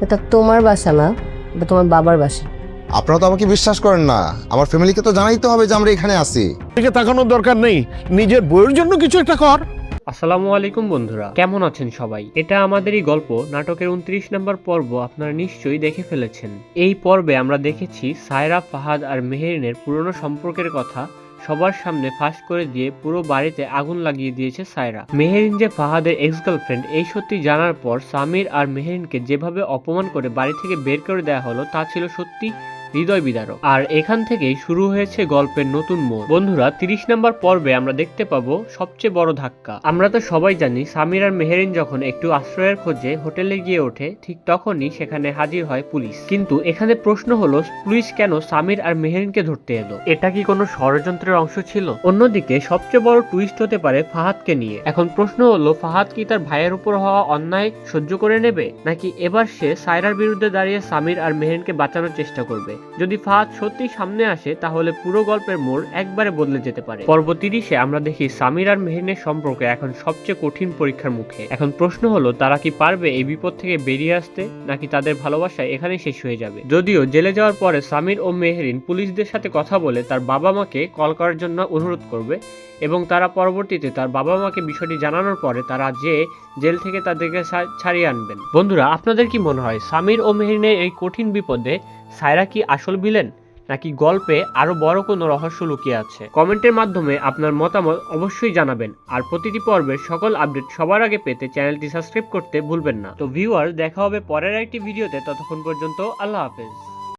এটা তোমার বাসা না, এটা তোমার বাবার বাসা। আপনারা তো আমাকে বিশ্বাস করেন না, আমার ফ্যামিলিকে তো জানাইতে হবে যে আমরা এখানে আছি। দিকে তাকানোর দরকার নেই, নিজের বইয়ের জন্য কিছু একটা কর। আসসালামু আলাইকুম বন্ধুরা, কেমন আছেন সবাই? এটা আমাদেরই গল্প নাটকের 29 নম্বর পর্ব আপনারা নিশ্চয়ই দেখে ফেলেছেন। এই পর্বে আমরা দেখেছি সায়রা, ফাহাদ আর মেহেরিনের পুরনো সম্পর্কের কথা সবার সামনে ফাঁস করে দিয়ে পুরো বাড়িতে আগুন লাগিয়ে দিয়েছে সায়রা। মেহেরিন যে ফাহাদের এক্স গার্লফ্রেন্ড এই সত্যি জানার পর সামির আর মেহেরিনকে যেভাবে অপমান করে বাড়ি থেকে বের করে দেওয়া হলো তা ছিল সত্যি হৃদয় বিদারক। আর এখান থেকেই শুরু হয়েছে গল্পের নতুন মোড়। বন্ধুরা, 30 নম্বর পর্বে আমরা দেখতে পাবো সবচেয়ে বড় ধাক্কা। আমরা তো সবাই জানি সামির আর মেহেরিন যখন একটু আশ্রয়ের খোঁজে হোটেলে গিয়ে ওঠে, ঠিক তখনই সেখানে হাজির হয় পুলিশ। কিন্তু এখানে প্রশ্ন হলো, পুলিশ কেন সামির আর মেহেরিনকে ধরতে এলো? এটা কি কোনো ষড়যন্ত্রের অংশ ছিল? অন্যদিকে সবচেয়ে বড় টুইস্ট হতে পারে ফাহাদকে নিয়ে। এখন প্রশ্ন হলো, ফাহাদ কি তার ভাইয়ের উপর হওয়া অন্যায় সহ্য করে নেবে, নাকি এবার সে সায়রার বিরুদ্ধে দাঁড়িয়ে সামির আর মেহেরিনকে বাঁচানোর চেষ্টা করবে? যদি ফাহাদ সত্যি সামনে আসে তাহলে পুরো গল্পের মোড় একবারে বদলে যেতে পারে। পর্ব 30-এ আমরা দেখি সামির আর মেহেরিনের সম্পর্ক এখন সবচেয়ে কঠিন পরীক্ষার মুখে। এখন প্রশ্ন হলো, তারা কি পারবে এই বিপদ থেকে বেরিয়ে আসতে, নাকি তাদের ভালোবাসায় এখানেই শেষ হয়ে যাবে? যদিও জেলে যাওয়ার পরে সামির ও মেহেরিন পুলিশদের সাথে কথা বলে তার বাবা মাকে কল করার জন্য অনুরোধ করবে এবং তারা পরবর্তীতে তার বাবা মাকে বিষয়টি জানানোর পরে তারা জেল থেকে তাদেরকে ছাড়িয়ে আনবেন। বন্ধুরা, আপনাদের কি মনে হয় সামির ও মেহেরিনের এই কঠিন বিপদে সায়রা কি আসল ভিলেন, নাকি গল্পে আরো বড় কোনো রহস্য লুকিয়ে আছে? কমেন্টের মাধ্যমে আপনার মতামত অবশ্যই জানাবেন। আর প্রতিটি পর্বের সকল আপডেট সবার আগে পেতে চ্যানেলটি সাবস্ক্রাইব করতে ভুলবেন না। তো ভিউয়ার, দেখা হবে পরের একটি ভিডিওতে। ততক্ষণ পর্যন্ত আল্লাহ হাফেজ।